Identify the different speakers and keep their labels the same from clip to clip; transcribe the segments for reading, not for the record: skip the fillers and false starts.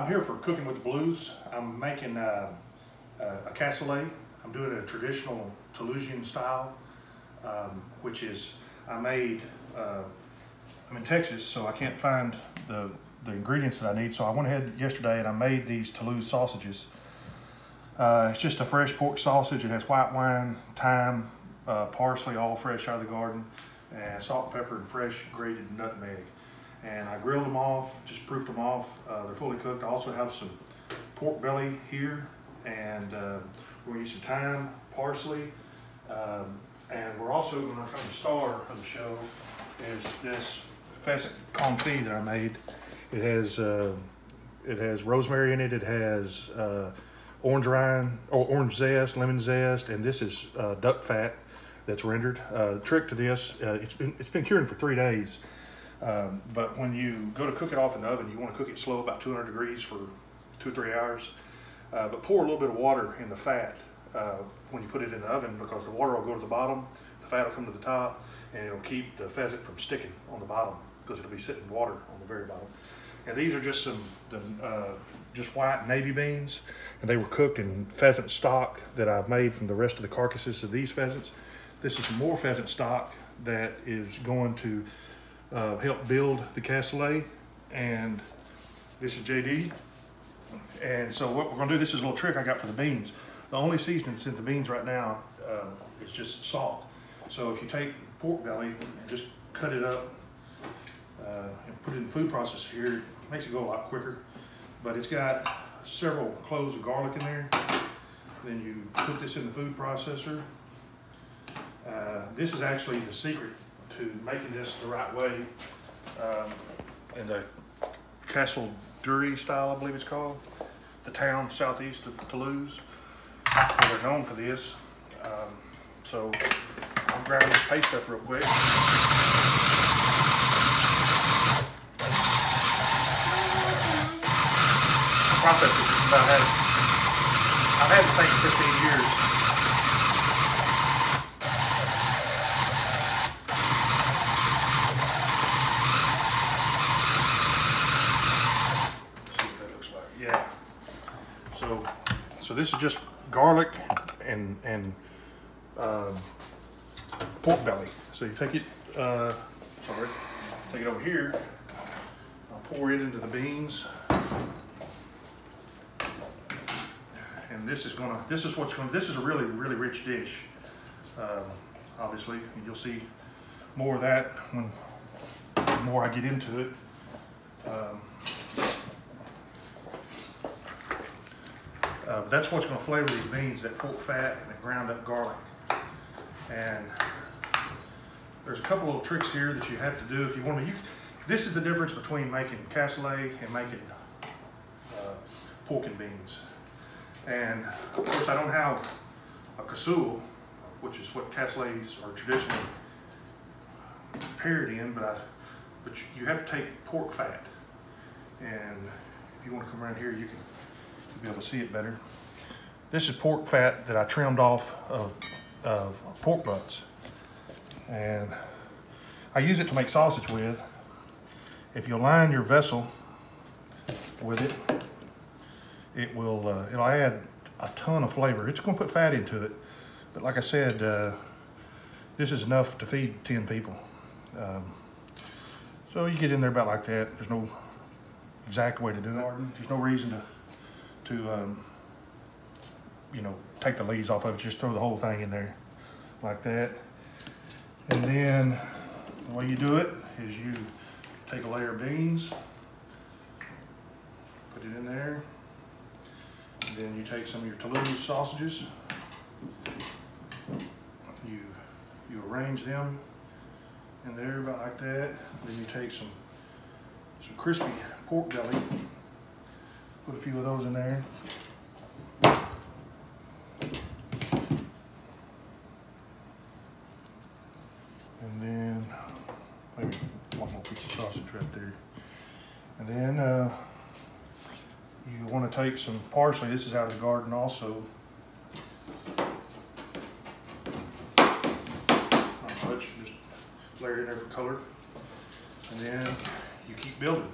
Speaker 1: I'm here for Cooking with the Blues. I'm making a cassoulet. I'm doing a traditional Toulousian style, which is, I'm in Texas, so I can't find the ingredients that I need. So I went ahead yesterday and I made these Toulouse sausages. It's just a fresh pork sausage. It has white wine, thyme, parsley, all fresh out of the garden, and salt and pepper and fresh grated nutmeg. And I grilled them off, just proofed them off. They're fully cooked. I also have some pork belly here, and we're gonna use some thyme, parsley, and we're also gonna come to the star of the show is this pheasant confit that I made. It has rosemary in it. It has orange rind, or orange zest, lemon zest, and this is duck fat that's rendered. Trick to this, it's been curing for 3 days. But when you go to cook it off in the oven, you want to cook it slow, about 200 degrees for 2 or 3 hours. But pour a little bit of water in the fat when you put it in the oven, because the water will go to the bottom, the fat will come to the top, and it'll keep the pheasant from sticking on the bottom, because it'll be sitting in water on the very bottom. And these are just just white navy beans, and they were cooked in pheasant stock that I've made from the rest of the carcasses of these pheasants. This is more pheasant stock that is going to help build the cassoulet, and this is JD. And so what we're gonna do, this is a little trick I got for the beans. The only seasoning that's in the beans right now is just salt. So if you take pork belly and just cut it up and put it in the food processor here, it makes it go a lot quicker. But it's got several cloves of garlic in there. Then you put this in the food processor. This is actually the secret to making this the right way, in the Cassoulet style, I believe it's called, the town southeast of Toulouse. So they're known for this. So I'll grind this paste up real quick. The process is just about I've had this thing for 15 years. So this is just garlic and pork belly. So you take it, take it over here. I'll pour it into the beans, and this is a really rich dish. Obviously, you'll see more of that when the more I get into it. That's what's going to flavor these beans, that pork fat and the ground up garlic. And there's a couple little tricks here that you have to do if you want to. This is the difference between making cassoulet and making pork and beans. And of course, I don't have a cassoulet, which is what cassoulets are traditionally prepared in, but you have to take pork fat. And if you want to come around here, you can be able to see it better. This is pork fat that I trimmed off of pork butts, and I use it to make sausage with. If you line your vessel with it, it'll add a ton of flavor. It's going to put fat into it, but like I said, this is enough to feed 10 people. So you get in there about like that. There's no exact way to do it. There's no reason to you know, take the leaves off of it. Just throw the whole thing in there like that. And then the way you do it is you take a layer of beans, put it in there, and then you take some of your Toulouse sausages, you arrange them in there about like that. Then you take some crispy pork belly, put a few of those in there. And then maybe one more piece of sausage right there. And then you want to take some parsley. This is out of the garden also. Not much, just layer it in there for color. And then you keep building.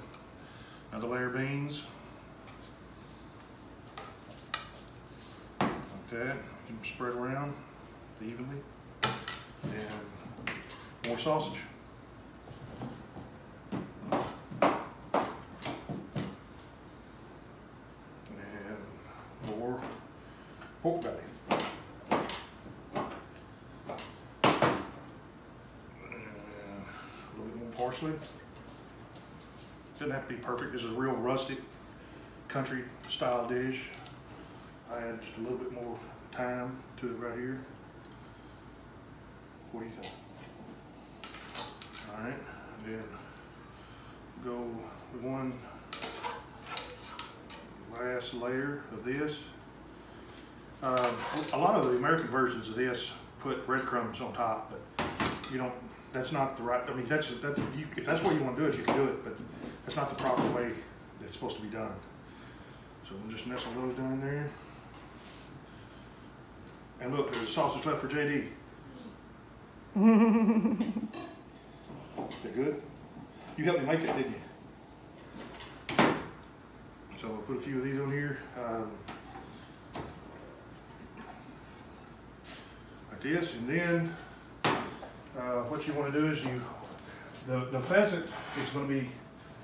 Speaker 1: Another layer of beans. that. You can spread around evenly. And more sausage. And more pork belly. Parsley. Doesn't have to be perfect. This is a real rustic country style dish. I add just a little bit more thyme to it right here. What do you think? All right, then go one last layer of this. A lot of the American versions of this put breadcrumbs on top, but you don't. That's not the right. I mean, if that's what you want to do it, you can do it, but that's not the proper way that it's supposed to be done. So we'll just nestle those down in there. And look, there's a sausage left for JD. They're good. You helped me make that, didn't you? So we'll put a few of these on here, like this, and then. What you want to do is the pheasant is going to be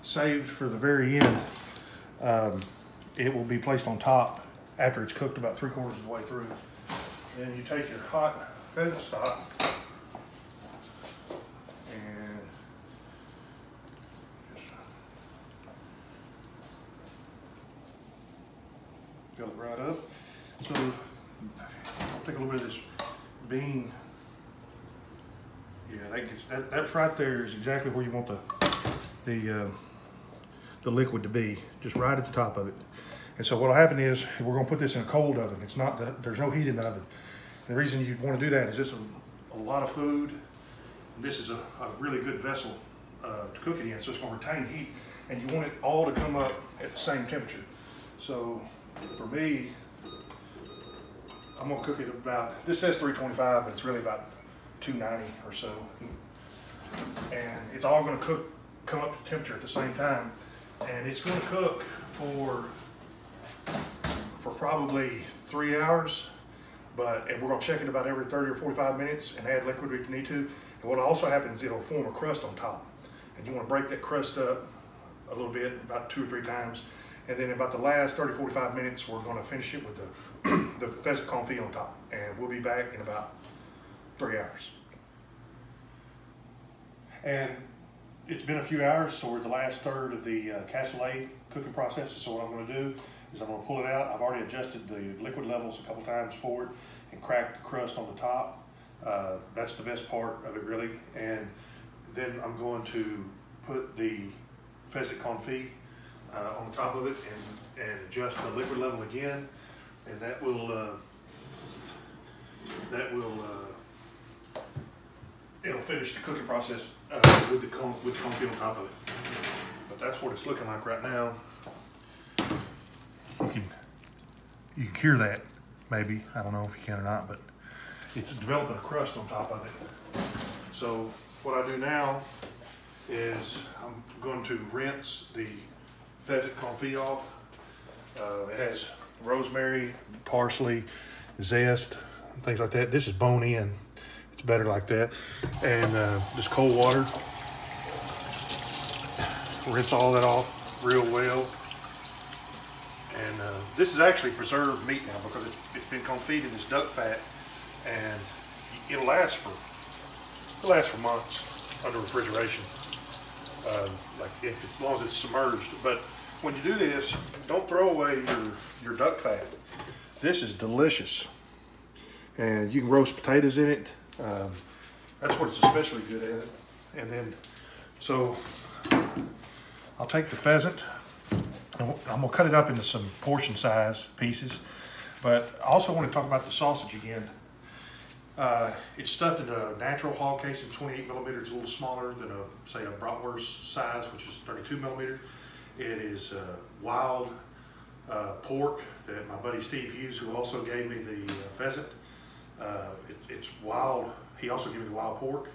Speaker 1: saved for the very end. It will be placed on top after it's cooked about 3/4 of the way through. Then you take your hot pheasant stock and just fill it right up. So I'll take a little bit of this bean. Yeah, that's right there is exactly where you want the liquid to be, just right at the top of it. And so what'll happen is we're gonna put this in a cold oven. It's not there's no heat in the oven. And the reason you want to do that is this is a lot of food. This is a really good vessel to cook it in, so it's gonna retain heat, and you want it all to come up at the same temperature. So for me, I'm gonna cook it about, this says 325, but it's really about 290 or so, and it's all going to come up to temperature at the same time, and it's going to cook for probably 3 hours, and we're going to check it about every 30 or 45 minutes and add liquid if we need to. And what also happens is it'll form a crust on top, and you want to break that crust up a little bit, about 2 or 3 times, and then about the last 30-45 minutes we're going to finish it with the pheasant confit on top, and we'll be back in about 3 hours. And it's been a few hours, so we're at the last third of the cassoulet cooking process. So what I'm going to do is I'm going to pull it out. I've already adjusted the liquid levels a couple times forward and cracked the crust on the top. That's the best part of it, really. And then I'm going to put the pheasant confit on top of it and adjust the liquid level again, and that will it'll finish the cooking process with the confit on top of it. But that's what it's looking like right now. You can hear that, maybe. I don't know if you can or not, but it's developing a crust on top of it. So what I do now is I'm going to rinse the pheasant confit off. It has rosemary, parsley, zest, and things like that. This is bone in. It's better like that. And just cold water. Rinse all that off real well. And this is actually preserved meat now because it's been confit in this duck fat, and it'll last for months under refrigeration. As long as it's submerged. But when you do this, don't throw away your duck fat. This is delicious, and you can roast potatoes in it. That's what it's especially good at. And then, so I'll take the pheasant. I'm gonna cut it up into some portion size pieces, but I also want to talk about the sausage again. It's stuffed in a natural hog casing, 28 millimeters, a little smaller than say a bratwurst size, which is 32 millimeter. It is wild pork that my buddy Steve Hughes, who also gave me the pheasant. It's wild. He also gave me the wild pork.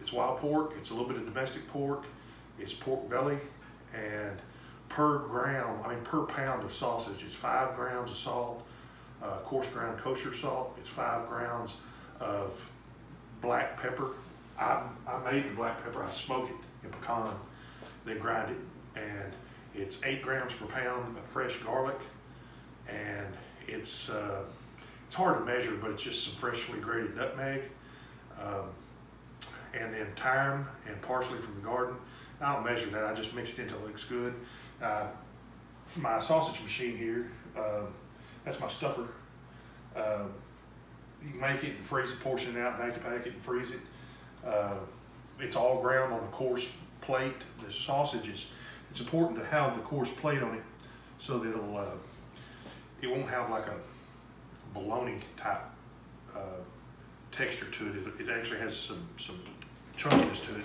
Speaker 1: It's wild pork. It's a little bit of domestic pork. It's pork belly, and per pound of sausage, it's 5 grams of salt, coarse ground kosher salt. It's 5 grounds of black pepper. I made the black pepper, I smoke it in pecan, then grind it. And it's 8 grams per pound of fresh garlic. And it's hard to measure, but it's just some freshly grated nutmeg. And then thyme and parsley from the garden. I don't measure that, I just mix it until it looks good. My sausage machine here, that's my stuffer. You make it and freeze it, portion it out, vacuum pack it and freeze it. It's all ground on a coarse plate. The sausage it's important to have the coarse plate on it so that it won't have like a bologna type texture to it. It actually has some chunkiness to it.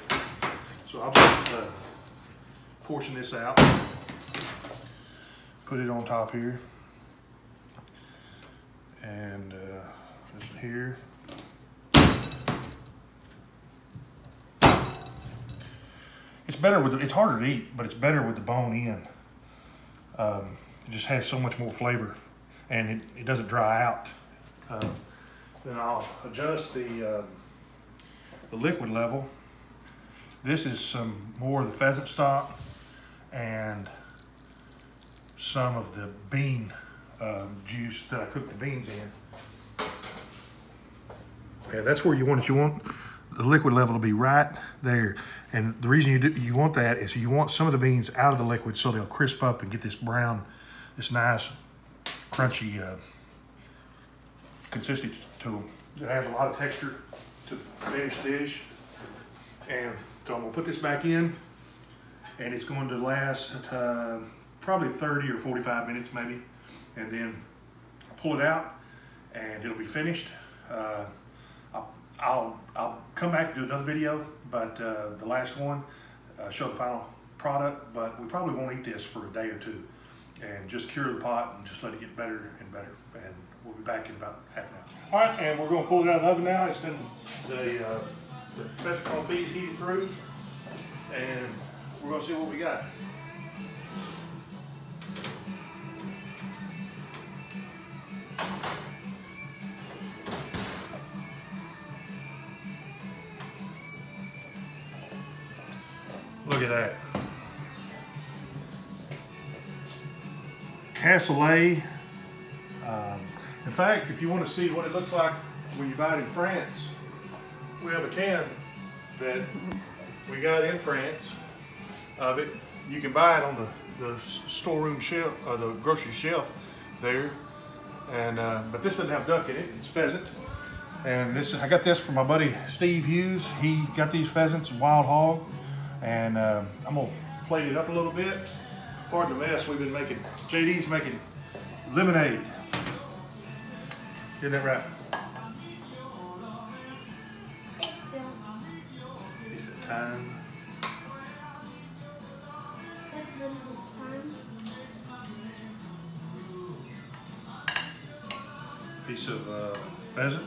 Speaker 1: So I'll just portion this out, put it on top here, and this here. It's better with it's harder to eat, but it's better with the bone in. It just has so much more flavor, and it doesn't dry out. Then I'll adjust the liquid level. This is some more of the pheasant stock and some of the bean juice that I cooked the beans in. Yeah, that's where you want it. You want the liquid level to be right there. And the reason you want that is you want some of the beans out of the liquid so they'll crisp up and get this brown, this nice crunchy consistency to them. It has a lot of texture to the finished dish. And so I'm gonna put this back in, and it's going to last probably 30 or 45 minutes maybe. And then pull it out and it'll be finished. I'll come back and do another video, but the last one, show the final product, but we probably won't eat this for a day or two and just cure the pot and just let it get better and better. And we'll be back in about half an hour. All right, and we're gonna pull it out of the oven now. It's been the pheasant confit is heating through, and we're gonna see what we got. Look at that. Cassoulet. In fact, if you want to see what it looks like when you buy it in France, we have a can that we got in France of it. You can buy it on the storeroom shelf, or the grocery shelf there. And but this doesn't have duck in it, it's pheasant. And this, I got this from my buddy Steve Hughes. He got these pheasants, wild hog. And I'm gonna plate it up a little bit. Pardon the mess, we've been making, JD's making lemonade. Isn't that right? Piece of thyme.
Speaker 2: That's really good thyme.
Speaker 1: Piece of pheasant.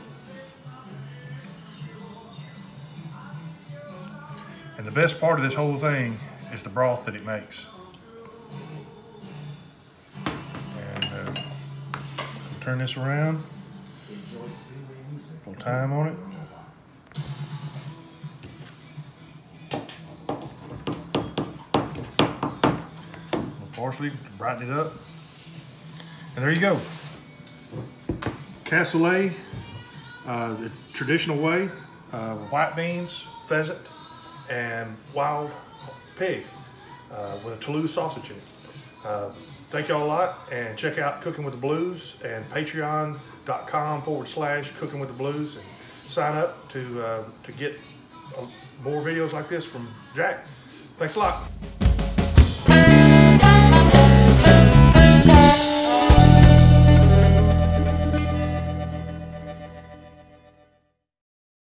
Speaker 1: And the best part of this whole thing is the broth that it makes. And turn this around. A little thyme on it. A little parsley to brighten it up. And there you go. Cassoulet, the traditional way, white beans, pheasant, and wild pig with a Toulouse sausage in it. Thank y'all a lot, and check out Cooking with the Blues and patreon.com/Cooking with the Blues, and sign up to get more videos like this from Jack. Thanks a lot.